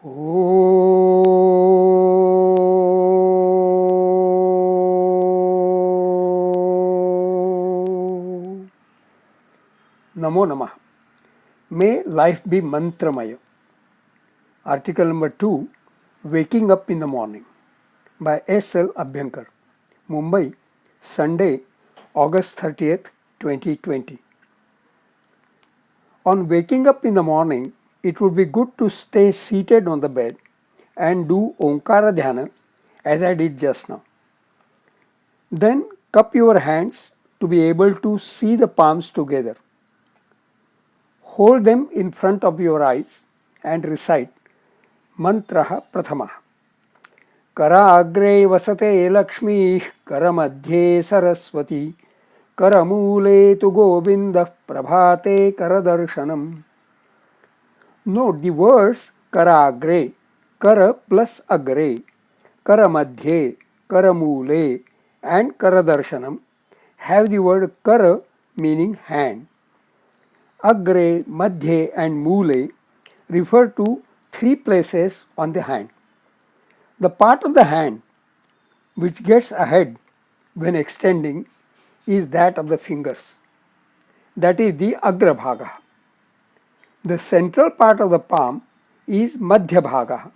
नमो नमः. May life be mantramaya. Article number 2, Waking Up in the Morning, by S.L. Abhyankar, Mumbai, Sunday, August 30th, 2020. On waking up in the morning, it would be good to stay seated on the bed and do Omkara Dhyana as I did just now. Then cup your hands to be able to see the palms together. Hold them in front of your eyes and recite Mantraha Prathama. Karagre vasate Lakshmi Karamadhye Saraswati Karamule tu Govinda Prabhate Karadarshanam. Note the words Karagre, Kara plus Agre, Karamadhye, Karamule and Karadarshanam have the word Kara meaning hand. Agre, Madhye and Mule refer to three places on the hand. The part of the hand which gets ahead when extending is that of the fingers. That is the Agra Bhaga. The central part of the palm is Madhya Bhaga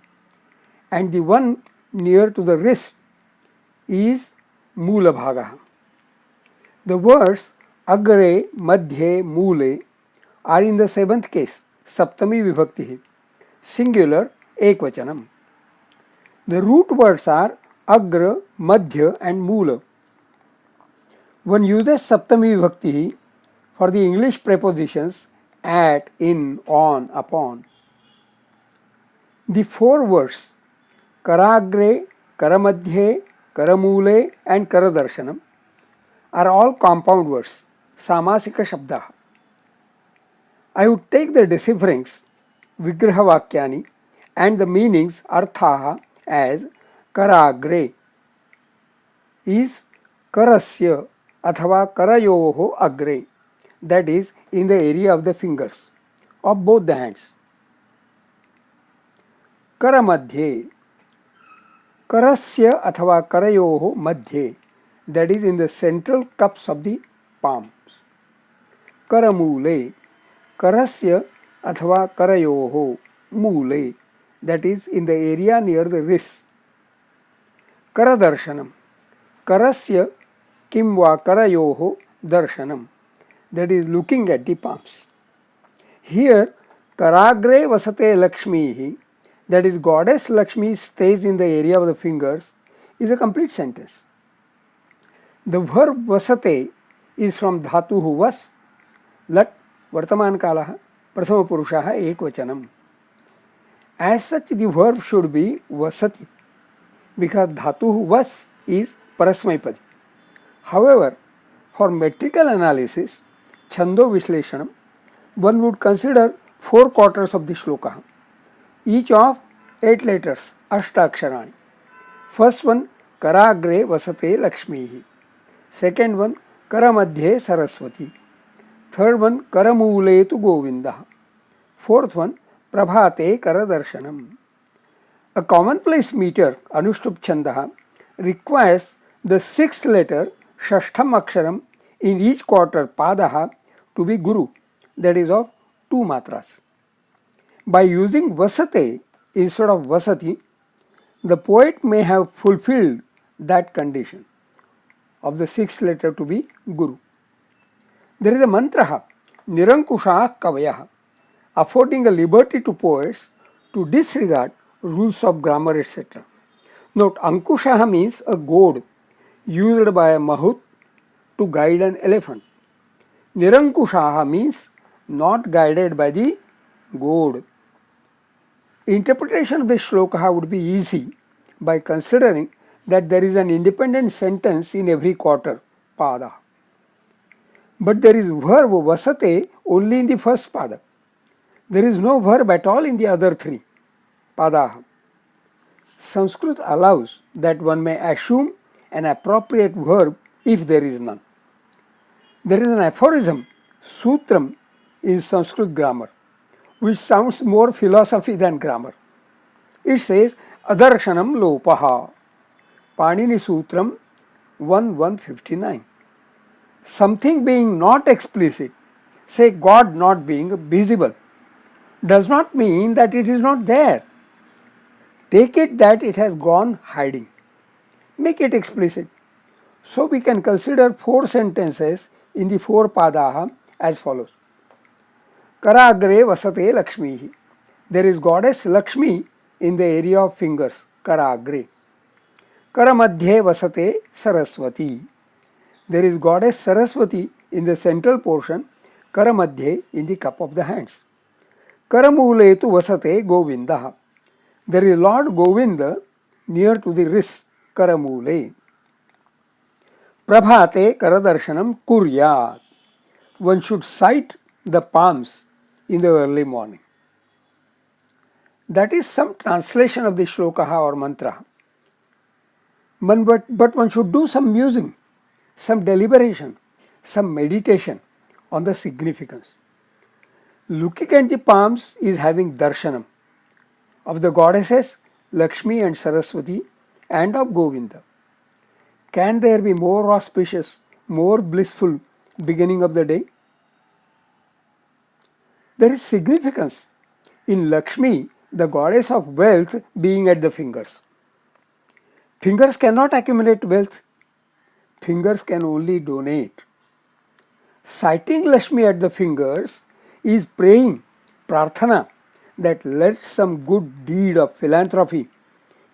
and the one near to the wrist is Mula Bhaga. The words Agre, Madhye, Mule are in the seventh case, Saptami Vibhakti, singular Ekvachanam. The root words are Agra, Madhya and Mula. One uses Saptami Vibhakti for the English prepositions at, in, on, upon. The four words Karagre, Karamadhye, Karamule and Karadarshanam are all compound words, Samasika Shabdaha. I would take the decipherings, Vigraha Vakyani, and the meanings, Arthaha, as Karagre is Karasya athava Karayoho Agre, that is, in the area of the fingers of both the hands. Karamadhye, Karasya athava Karayoho Madhye, that is, in the central cups of the palms. Karamule, Karasya athava Karayoho Mule, that is, in the area near the wrist. Karadarshanam, Karasya kimva Karayoho Darshanam, that is, looking at the palms. Here, Karagre vasate Lakshmi, that is, Goddess Lakshmi stays in the area of the fingers, is a complete sentence. The verb vasate is from dhatuhu vas, lat, vartaman kalaha, prathama purushaha ekvachanam. As such, the verb should be vasati, because dhatuhu vas is parasmaipadi. However, for metrical analysis, Chando Vishleshanam, one would consider 4 quarters of the shloka, each of 8 letters, Ashtaksharani. First one, Karagre vasate Lakshmi. Second one, Karamadhye Saraswati. Third one, Karamule tu Govinda. Fourth one, Prabhate Karadarshanam. A commonplace meter, Anushtup Chandaha, requires the 6th letter, Shashtham Aksharam, in each quarter, Padaha, to be Guru, that is of 2 matras. By using Vasate instead of Vasati, the poet may have fulfilled that condition of the 6th letter to be Guru. There is a mantra, Nirankusha Kavayaha, affording a liberty to poets to disregard rules of grammar, etc. Note, Ankushaha means a goad used by a Mahut to guide an elephant. Nirankushaha means not guided by the goad. Interpretation of this shloka would be easy by considering that there is an independent sentence in every quarter, pada. But there is verb vasate only in the first pada. There is no verb at all in the other 3 padaha. Sanskrit allows that one may assume an appropriate verb if there is none. There is an aphorism, sutram, in Sanskrit grammar, which sounds more philosophy than grammar. It says Adarshanam Lopaha. Panini Sutram 1159. Something being not explicit, say God not being visible, does not mean that it is not there. Take it that it has gone hiding. Make it explicit. So we can consider 4 sentences in the 4 padaha as follows. Karagre vasate Lakshmi. There is goddess Lakshmi in the area of fingers, Karagre. Karamadhye vasate Saraswati. There is goddess Saraswati in the central portion, Karamadhye in the cup of the hands. Karamule tu vasate Govinda. There is Lord Govinda near to the wrist, Karamule. Prabhate Karadarshanam Kuryat. One should sight the palms in the early morning. That is some translation of the shlokaha or mantra. But one should do some musing, some deliberation, some meditation on the significance. Looking at the palms is having darshanam of the goddesses Lakshmi and Saraswati and of Govinda. Can there be more auspicious, more blissful beginning of the day? There is significance in Lakshmi, the goddess of wealth, being at the fingers. Fingers cannot accumulate wealth. Fingers can only donate. Sighting Lakshmi at the fingers is praying, prarthana, that let some good deed of philanthropy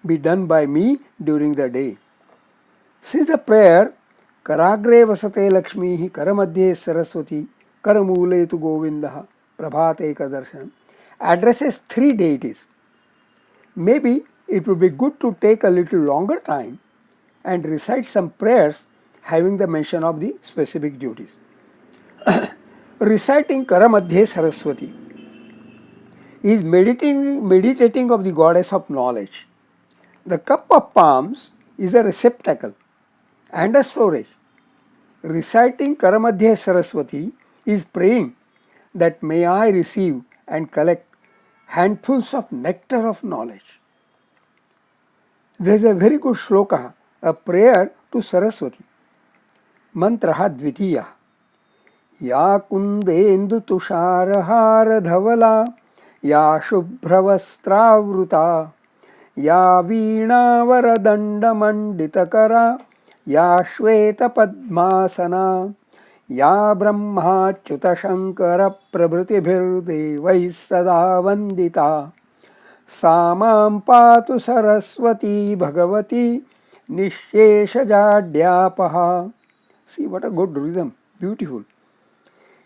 be done by me during the day. Since the prayer, Karagre vasate Lakshmi, Karamadhye Saraswati, Karamule tu Govinda, Prabhate Kadarshanam, addresses 3 deities. Maybe it would be good to take a little longer time and recite some prayers having the mention of the specific duties. Reciting Karamadhye Saraswati is meditating of the goddess of knowledge. The cup of palms is a receptacle and a storage. Reciting Karamadhye Saraswati is praying that may I receive and collect handfuls of nectar of knowledge. There is a very good shloka, a prayer to Saraswati. Mantraha Dvitiya. Ya kundendu tusharahara dhavala, ya shubhravastravruta, ya veena manditakara, ya shveta padmasana, या ब्रह्माच्युत शंकर प्रभृतिभिर्देवैः सदा वंदिता सा मां पातु Saraswati Bhagwati निःशेषजाड्यापहा. See what a good rhythm, beautiful.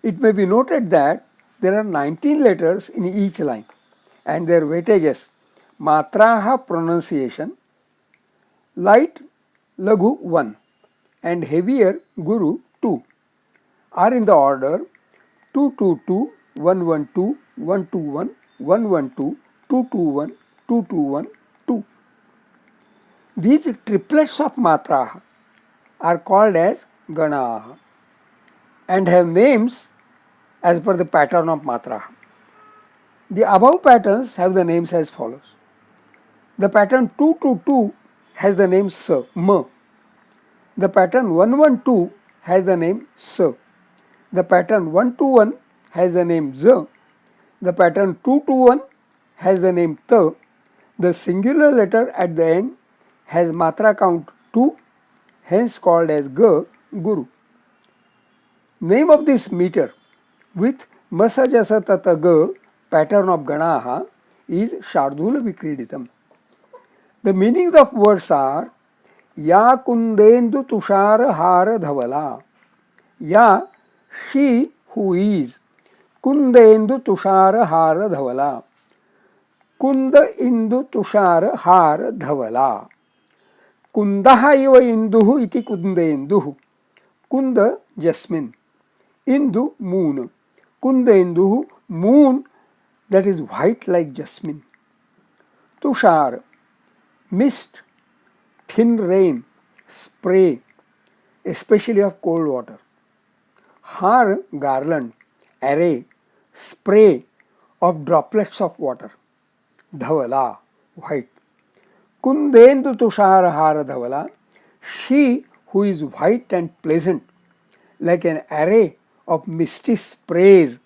It may be noted that there are 19 letters in each line and their weightages. Matraha pronunciation, light Laghu 1 and heavier Guru 2. Are in the order 222, 112, 121, 112, 221, 221, 2. These triplets of Matraha are called as Ganaha and have names as per the pattern of Matraha. The above patterns have the names as follows. The pattern 222 has the name Sa, Ma. The pattern 112 has the name Sa. The pattern 121 has the name Z. The pattern 221 has the name Ta. The singular letter at the end has matra count 2, hence called as Ga, Guru. Name of this meter with Masajasa Tata Ga pattern of Ganaha is Shardula Vikriditam. The meanings of words are Ya Kundendu Tushara Hara Dhavala. Ya, she who is. Kundendu Tushara Hara Dhavala. Kunda Indu Tushara Hara Dhavala. Kundaha iva Induhu iti Kundenduhu. Kunda Jasmine. Indu moon. Kundenduhu moon that is white like jasmine. Tushar mist, thin rain, spray, especially of cold water. Har garland, array, spray of droplets of water. Dhavala, white. Kundendu Tushar Dhavala, she who is white and pleasant, like an array of misty sprays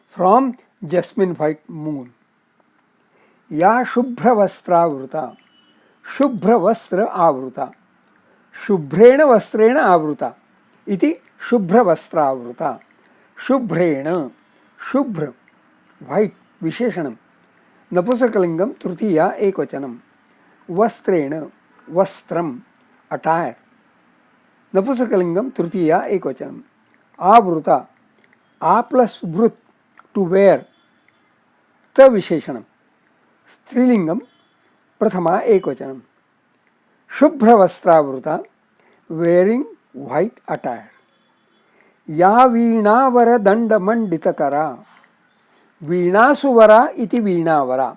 from jasmine white moon. Ya Shubhra Vastravrta, Shubhra Vastra Avruta, Shubhrena Vastrena Avruta, iti Shubhra Vastravrta, Shubhrena, Shubhra, white, Visheshanam, Napusakalingam, Trutiya, Ekvachanam, Vastrena, Vastram, attire, Napusakalingam, Trutiya, Ekvachanam, Avruta, A plus Vrut, to wear, Ta Visheshanam, Strilingam, Prathama Ekvachanam. Shubhra Vastravrta, wearing white attire. Ya Veenavara Danda Manditakara, Veenasuvara iti Veenavara,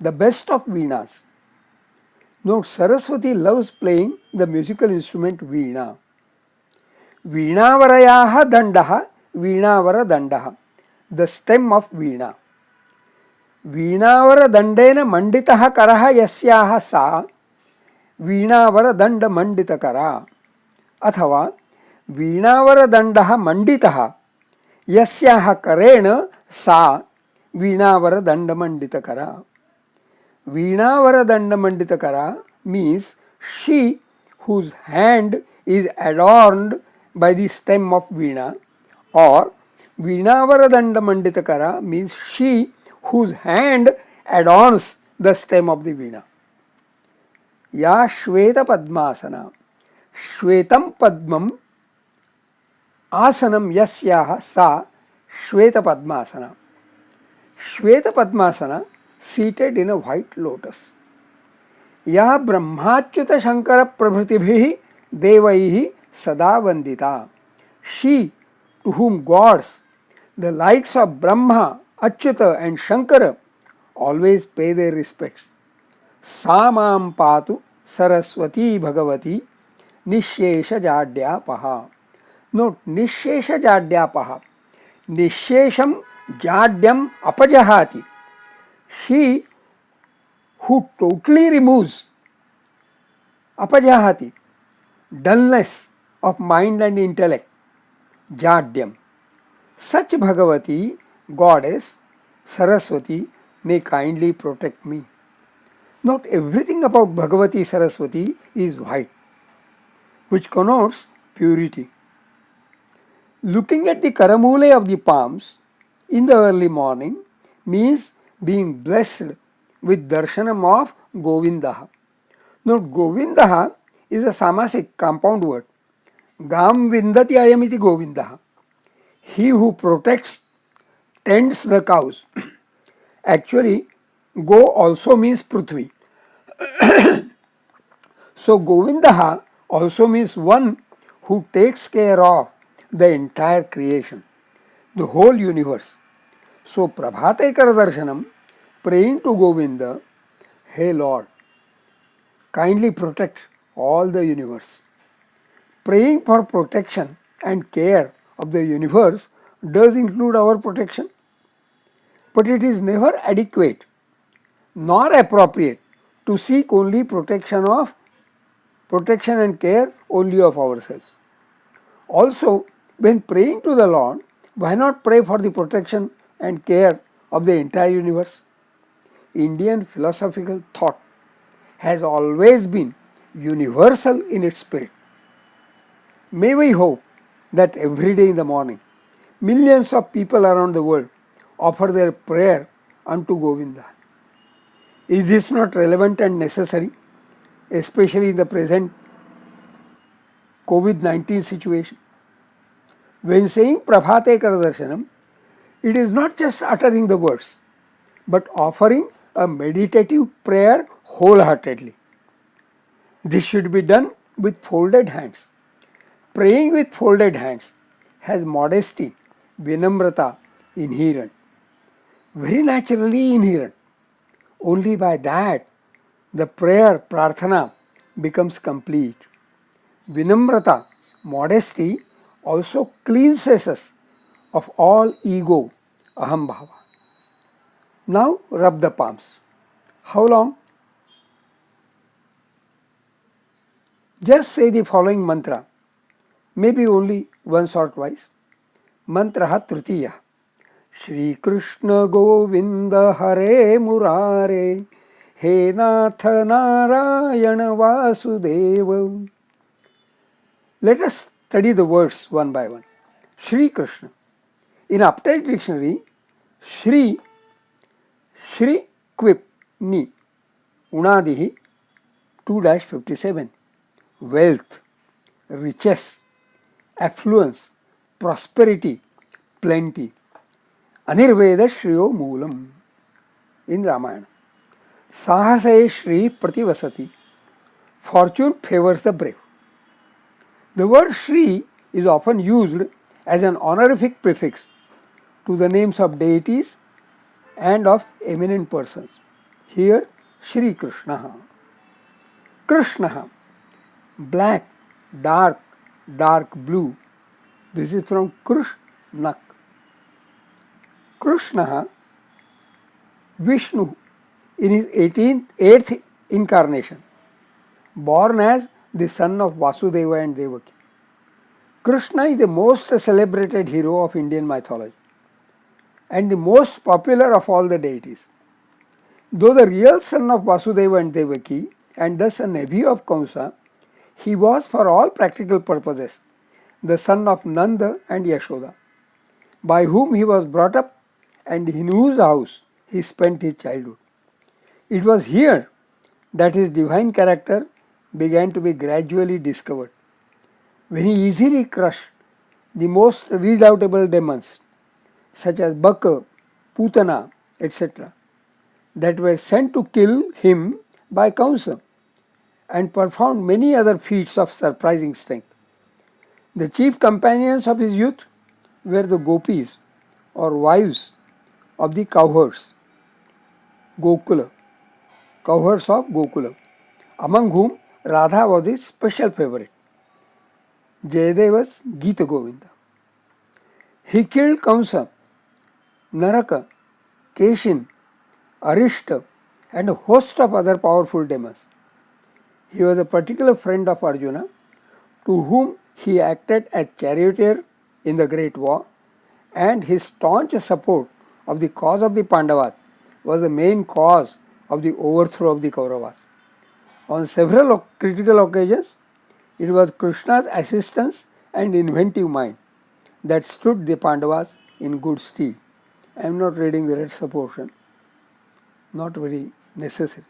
the best of Veenas. Note, Saraswati loves playing the musical instrument Veena. Veenavarayaha Dandaha, Veenavara Dandaha, the stem of Veena. Veenavara Dandena Manditaha Karaha Yasyaha Sa, Veenavara Danda Manditakara, अथवा वीणावर दंडः मंडितः यस्याः करेण सा वीणावर दंड मंडितकरा. वीणावर दंड मंडितकरा means she whose hand is adorned by the stem of veena, or वीणावर दंड मंडितकरा means she whose hand adorns the stem of the veena. या श्वेत पद्मासना, श्वेतम पद्मम आसनम यस्याह सा श्वेत पद्मासना. श्वेत padmasana, seated in a white lotus. या ब्रह्माच्युत शंकर प्रभृतिभिः देवैः सदा Vandita. She to whom gods, the likes of Brahma, Achyuta and Shankara, always pay their respects. सा मां पातु Saraswati Bhagwati निशेष जाड्यापहा. Note, निशेष जाड्यापहा. Nishesham jadyam apajahati. She who totally removes apajahati, dullness of mind and intellect, jadyam. Such Bhagavati, goddess, Saraswati, may kindly protect me. Not everything about Bhagavati Saraswati is white, which connotes purity. Looking at the karamule of the palms in the early morning means being blessed with darshanam of Govindaha. Note, Govindaha is a samasik compound word. Gam vindati ayamiti Govindaha. He who protects, tends the cows. Actually, Go also means Prithvi. So Govindaha also means one who takes care of the entire creation, the whole universe. So Prabhate Karadarshanam, praying to Govinda, hey Lord, kindly protect all the universe. Praying for protection and care of the universe does include our protection, but it is never adequate nor appropriate to seek only protection and care only of ourselves. Also, when praying to the Lord, why not pray for the protection and care of the entire universe? Indian philosophical thought has always been universal in its spirit. May we hope that every day in the morning, millions of people around the world offer their prayer unto Govinda. Is this not relevant and necessary, especially in the present COVID-19 situation? When saying Prabhate Karadarshanam, it is not just uttering the words, but offering a meditative prayer wholeheartedly. This should be done with folded hands. Praying with folded hands has modesty, vinamrata inherent, very naturally inherent. Only by that the prayer prarthana becomes complete. Vinamrata, modesty, also cleanses us of all ego, aham bhava. Now rub the palms. How long? Just say the following mantra, maybe only once or twice. Mantra Tritiya. Shri Krishna Govinda Hare Murare He Nath Narayana Vasudeva. Let us study the words one by one. Shri Krishna. In Update Dictionary, Shri Quip Ni Unadihi 2-57. Wealth, riches, affluence, prosperity, plenty. Anirveda Shriyo Moolam. In Ramayana. Sahase Shri Prativasati. Fortune favors the brave. The word Shri is often used as an honorific prefix to the names of deities and of eminent persons. Here, Shri Krishna. Krishna, black, dark blue. This is from Krishnak. Krishna, Vishnu, in his 8th incarnation, born as the son of Vasudeva and Devaki. Krishna is the most celebrated hero of Indian mythology and the most popular of all the deities. Though the real son of Vasudeva and Devaki and thus a nephew of Kamsa, he was for all practical purposes the son of Nanda and Yashoda, by whom he was brought up and in whose house he spent his childhood. It was here that his divine character began to be gradually discovered, when he easily crushed the most redoubtable demons such as Baka, Putana, etc., that were sent to kill him by Kamsa, and performed many other feats of surprising strength. The chief companions of his youth were the gopis or wives of the cowherds, Gokula, cowherds of Gokula, among whom Radha was his special favorite. Jayadeva's Gita Govinda. He killed Kamsa, Naraka, Keshin, Arishta, and a host of other powerful demons. He was a particular friend of Arjuna, to whom he acted as charioteer in the Great War, and his staunch support of the cause of the Pandavas was the main cause of the overthrow of the Kauravas. On several critical occasions, it was Krishna's assistance and inventive mind that stood the Pandavas in good stead. I am not reading the rest of portion, not very necessary.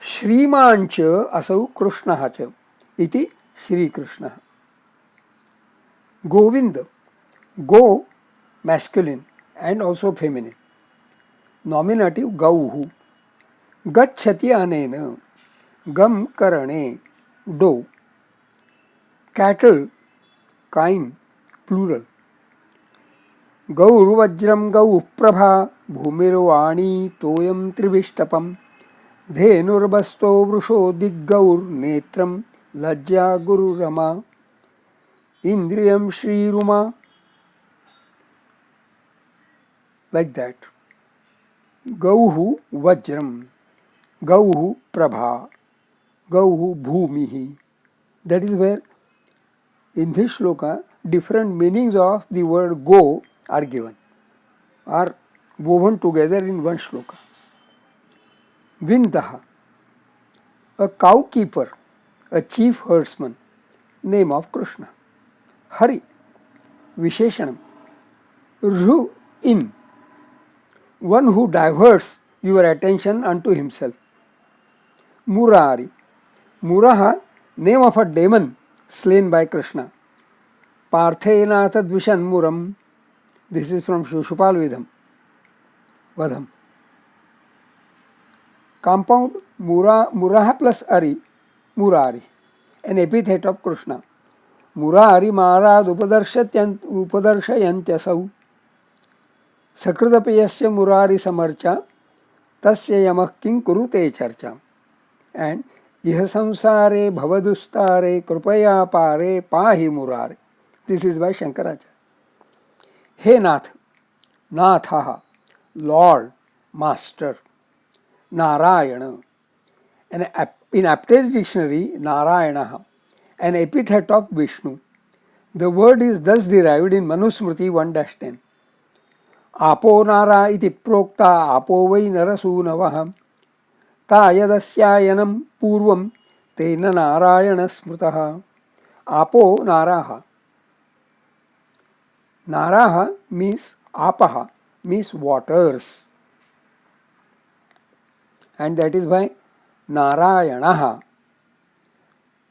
Shrimancha asau Krishnaha iti Shri Krishna. Govinda, go masculine and also feminine. Nominative Gauhu. Gacchati anena, gam karane, do. Cattle, kine, plural. Gaur vajram gau prabha, bhumirvani toyam trivishtapam. Dhenurbasto vrusho diggaur netram lajja guru rama. Indriyam Shri Ruma. Like that. Gauhu vajram, Gauhu prabha, Gauhu bhumihi. That is where in this shloka different meanings of the word go are given, are woven together in one shloka. Vindaha, a cow keeper, a chief herdsman, name of Krishna. Hari, Visheshanam. Ru, in, one who diverts your attention unto himself. Murari, Muraha, name of a demon slain by Krishna. Parthena tadvishan muram. This is from Shushupal Vadham. Compound Muraha plus Ari, Murari, an epithet of Krishna. Murari Marad Upadarshayantyasav. Sakradapi yasya Murari samarcha, tasya yamah king kurute charcha. And iha samsare bhavadustare krupaya pare pahi murare. This is by Shankaracharya. He Nath, Nathaha, Lord, Master, Narayana, an In Aptay's dictionary, Narayana, an epithet of Vishnu. The word is thus derived in Manusmriti 1-10. Apo Nara iti prokta apo vai narasunavah ta yadasyayanam purvam tena Narayana smrutaha. Apo Naraha. Naraha means apaha, means waters. And that is by Narayanaha.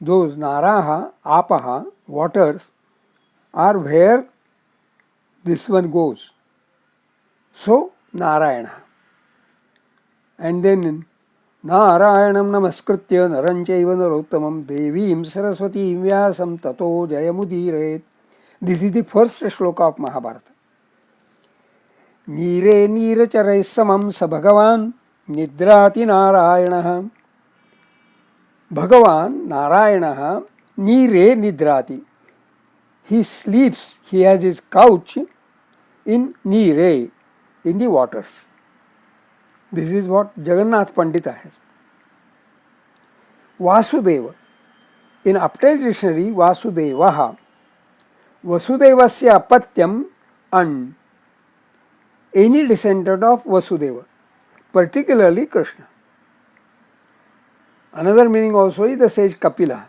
Those Naraha, apaha, waters are where this one goes. So, Narayana. And then Narayanam namaskritya naranchaiva narottamam devim saraswatim vyasam tato jayamudiret. This is the first shloka of Mahabharata. Nire niracharai samam sa bhagavan nidrati Narayanaha. Bhagavan Narayanaha nire nidrati. He sleeps, he has his couch in nire, in the waters. This is what Jagannath Pandita has. Vasudeva. In Aptay's dictionary, Vasudevaha. Vasudevasya apatyam an. Any descendant of Vasudeva, particularly Krishna. Another meaning also is the sage Kapila.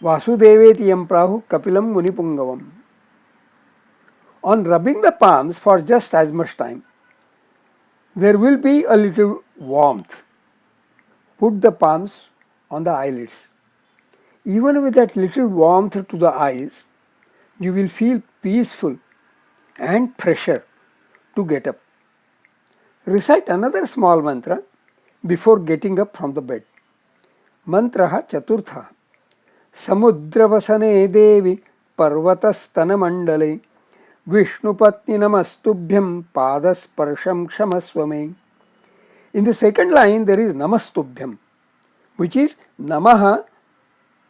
Vasudeveti yam prahu Kapilam Munipungavam. On rubbing the palms for just as much time, there will be a little warmth. Put the palms on the eyelids. Even with that little warmth to the eyes, you will feel peaceful and pressure to get up. Recite another small mantra before getting up from the bed. Mantraha Chaturtha. Samudravasane Devi Parvatastana Mandale Vishnupatni Namastubhyam Padasparsham Kshamaswame. In the second line there is Namastubhyam, which is Namaha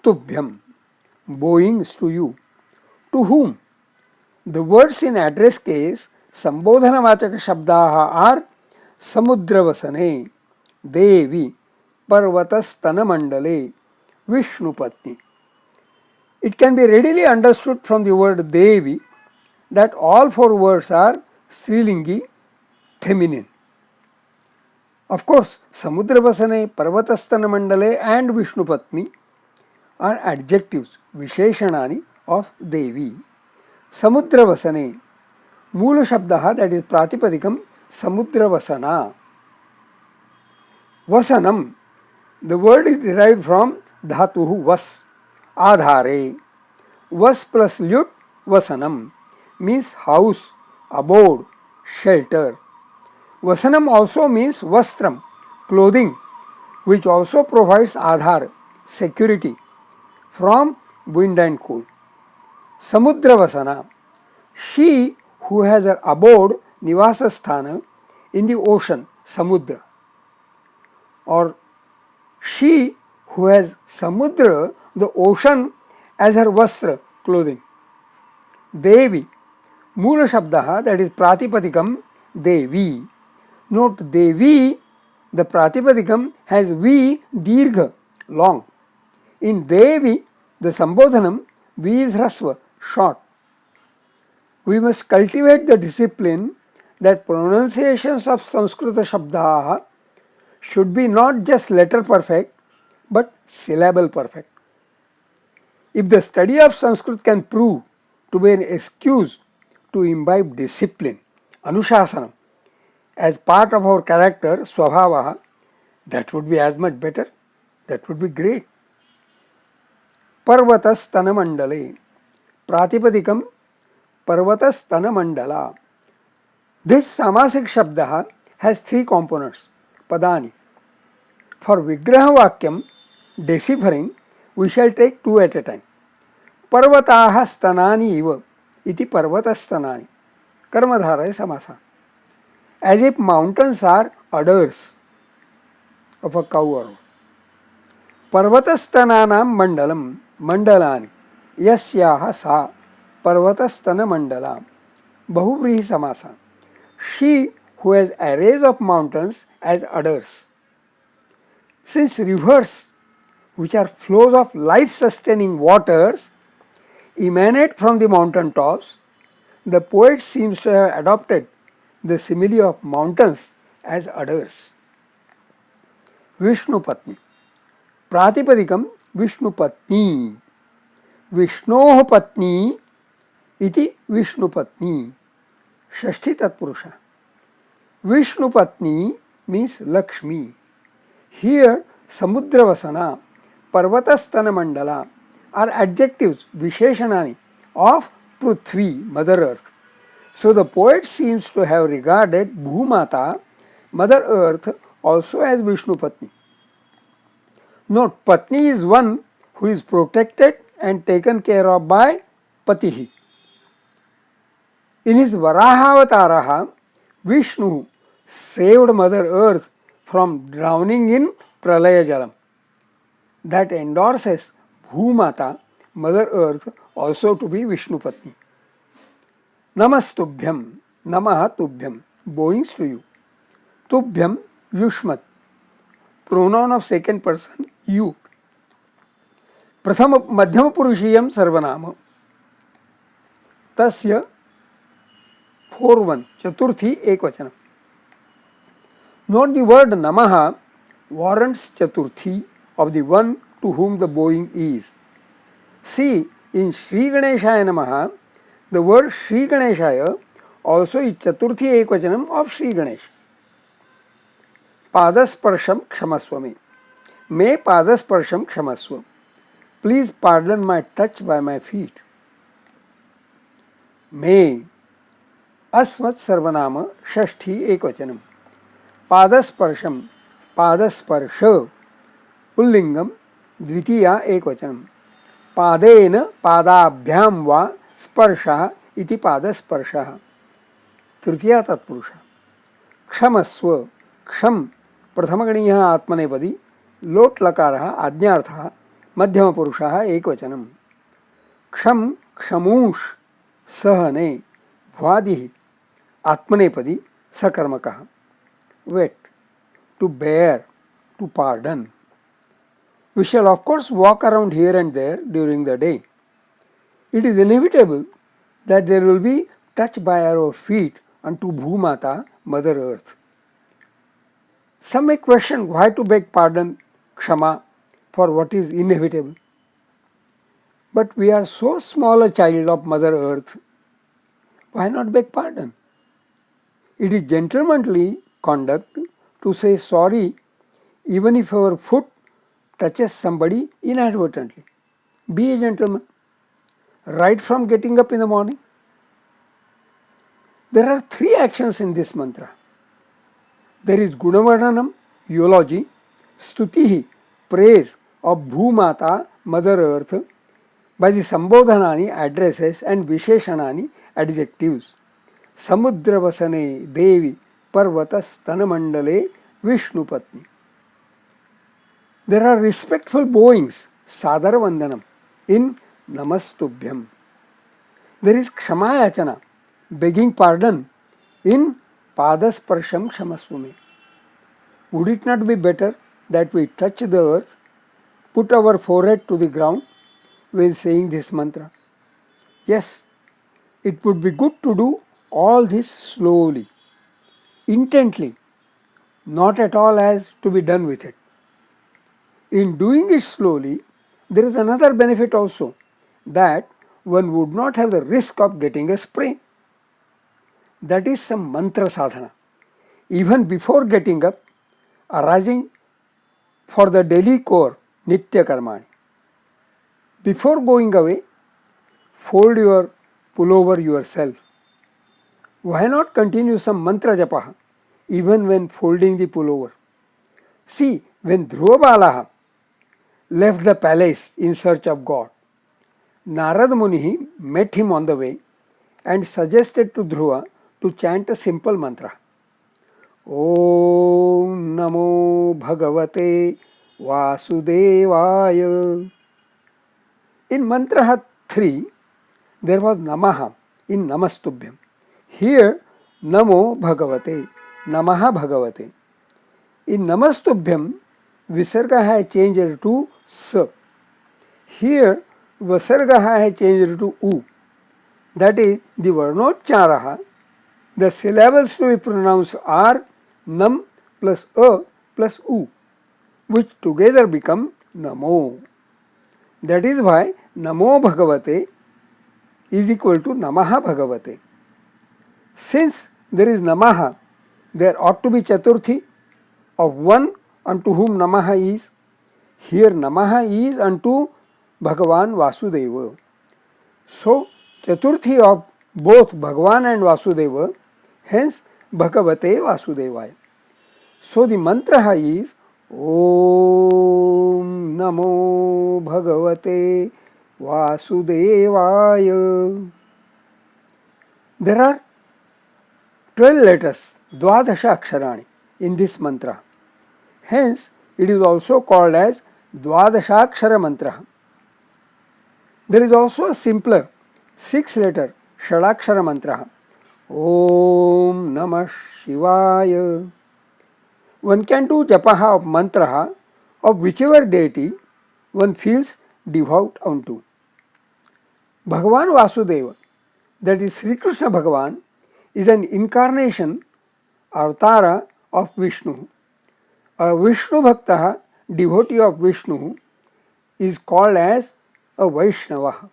Tubhyam, bowings to you. To whom? The words in address case Sambodhanavachaka Shabdaha are Samudravasane, Devi, Parvatastana Mandale, Vishnupatni. It can be readily understood from the word Devi that all four words are Strilingi, feminine. Of course, Samudravasane, Parvatastana Mandale and Vishnupatni are adjectives, Visheshanani of Devi. Samudravasane, Mula Shabdaha, that is Pratipadikam, Samudravasana. Vasanam, the word is derived from Dhatuhu Vas, Adhare. Vas plus Lyut, Vasanam, means house, abode, shelter. Vasanam also means Vastram, clothing, which also provides Adhar, security, from wind and cold. Samudravasana, she who has her abode, Nivasasthana, in the ocean, Samudra. Or she who has Samudra, the ocean, as her Vastra, clothing. Devi, Mula Shabdaha, that is Pratipadikam, Devi. Note Devi, the Pratipadikam has V Dirgha, long. In Devi, the Sambodhanam, V is Hrasva, short. We must cultivate the discipline that pronunciations of Sanskrita Shabdaha should be not just letter perfect, but syllable perfect. If the study of Sanskrit can prove to be an excuse to imbibe discipline, Anushasanam, as part of our character, Swabhavaha, that would be as much better. That would be great. Parvatastana Mandale. Pratipadikam Parvatastana Mandala. This Samasik Shabdaha has three components, Padani. For Vigraha Vakyam, deciphering, we shall take two at a time. Parvataha stanani iva iti parvatastanani. Karmadhara samasa. As if mountains are udders of a cow or Parvatastananam mandalam mandalani yasyaha sa parvatastana mandala. Bahuvrihi samasa. She who has arrays of mountains as udders. Since rivers, which are flows of life-sustaining waters, emanate from the mountain tops, the poet seems to have adopted the simile of mountains as udders. Vishnu Patni. Pratipadikam Vishnu Patni. Vishnoh Patni iti Vishnu Patni. Shashti Tatpurusha. Vishnu Patni means Lakshmi. Here Samudravasana, Parvatastana Mandala are adjectives, Visheshanani, of Prithvi, Mother Earth. So the poet seems to have regarded Bhumata, Mother Earth, also as Vishnu Patni. Note, Patni is one who is protected and taken care of by Patihi. In his Varahavataraha, Vishnu saved Mother Earth from drowning in Pralaya Jalam. That endorses Bhumata, Mother Earth, also to be Vishnu Patni. Namastubhyam, Namaha Tubhyam, bowings to you. Tubhyam, Yushmat, pronoun of second person, you. Prathama Madhyama Purushiyam Sarvanama. Tasya 4-1, Chaturthi Ekvachanam. Note the word Namaha warrants Chaturthi of the one to whom the bowing is. See, in Sri Ganeshaya Namaha, the word Sri Ganeshaya also is Chaturthi Ekvachanam of Sri Ganesh. Padasparsham Kshamaswami. May Padasparsham Kshamaswa. Please pardon my touch by my feet. May. Asmat Sarvanama Shashti Ekvachanam. Padasparsham. Padasparsha. Pullingam. Dvitiya Ekvachanam. Padena Padabhyam va Sparsha iti Padasparsha. Tritiya Tatpurusha. Kshamaswa. Ksham. प्रथमगणीयः आत्मनेपदी लोट लकारः आज्ञार्थः मध्यमपुरुषः एकवचनम्. क्षम क्षमूष सहने भ्वादिः आत्मनेपदी सकर्मकः. Wait, to bear, to pardon. We shall of course walk around here and there during the day. It is inevitable that there will be touch by our feet unto Bhumata, Mother Earth. Some may question why to beg pardon, kshama, for what is inevitable. But we are so small a child of Mother Earth, why not beg pardon? It is gentlemanly conduct to say sorry even if our foot touches somebody inadvertently. Be a gentleman. Right from getting up in the morning. There are 3 actions in this mantra. There is Gunavardhanam, eulogy, Stutihi, praise of Bhumata, Mother Earth, by the Sambodhanani, addresses, and Visheshanani, adjectives. Samudravasane Devi Parvatas Tanamandale Vishnu Patni. There are respectful bowings, Sadara Vandanam, in Namastubhyam. There is Kshamayachana, begging pardon, in Padasparsham Kshamaswami. Would it not be better that we touch the earth, put our forehead to the ground when saying this mantra? Yes, it would be good to do all this slowly, intently, not at all as to be done with it. In doing it slowly, there is another benefit also, that one would not have the risk of getting a sprain. That is some mantra sadhana. Even before getting up, arising for the daily core, nitya karmani. Before going away, fold your pullover yourself. Why not continue some mantra japaha even when folding the pullover? See, when Dhruvabalaha left the palace in search of God, Narad Muni met him on the way and suggested to Dhruva to chant a simple mantra. Om Namo Bhagavate Vasudevaya. In mantra 3, there was Namaha in Namastubhyam. Here, Namo Bhagavate, Namaha Bhagavate. In Namastubhyam, Visarga has changed to S. Here, Vasarga has changed to U. That is, the Varnocharaha, the syllables to be pronounced are Nam plus A plus U, which together become Namo. That is why Namo Bhagavate is equal to Namaha Bhagavate. Since there is Namaha, there ought to be Chaturthi of one unto whom Namaha is. Here Namaha is unto Bhagavan Vasudeva. So Chaturthi of both Bhagavan and Vasudeva, hence Bhagavate Vasudevaya. So the mantra is Om Namo Bhagavate Vasudevaya. There are 12 letters, Dvadasha Aksharani, in this mantra. Hence, it is also called as Dvadashakshara mantra. There is also a simpler 6-letter Shadakshara mantra, Om Namah Shivaya. One can do japaha of mantra of whichever deity one feels devout unto. Bhagavan Vasudeva, that is Sri Krishna Bhagavan, is an incarnation, avatara of Vishnu. A Vishnu Bhakta, devotee of Vishnu, is called as a Vaishnava.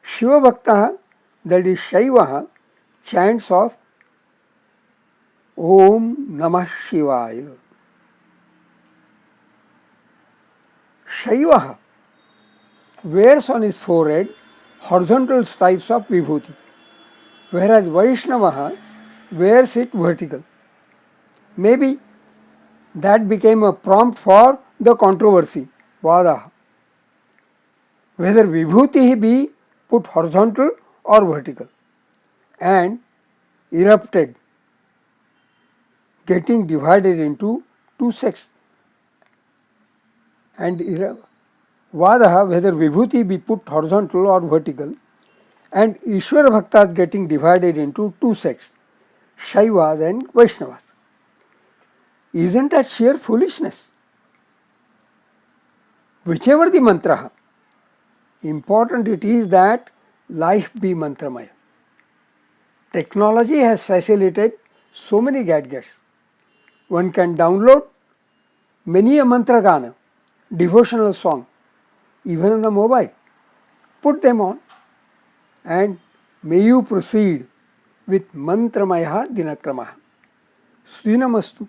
Shiva Bhakta, that is Shaiva, chants of Om Namah Shivaya. Shaiva wears on his forehead horizontal stripes of vibhuti, whereas Vaishnava wears it vertical. Maybe that became a prompt for the controversy, Vada, whether vibhuti be put horizontal or vertical, and erupted, getting divided into two sects. And Vada, whether vibhuti be put horizontal or vertical, and Ishwara Bhaktas getting divided into two sects, Shaivas and Vaishnavas. Isn't that sheer foolishness? Whichever the mantra, important it is that life be mantramaya. Technology has facilitated so many gadgets. One can download many a mantra gana, devotional song, even on the mobile. Put them on and may you proceed with mantramaya dinakramaha. Srinamastu.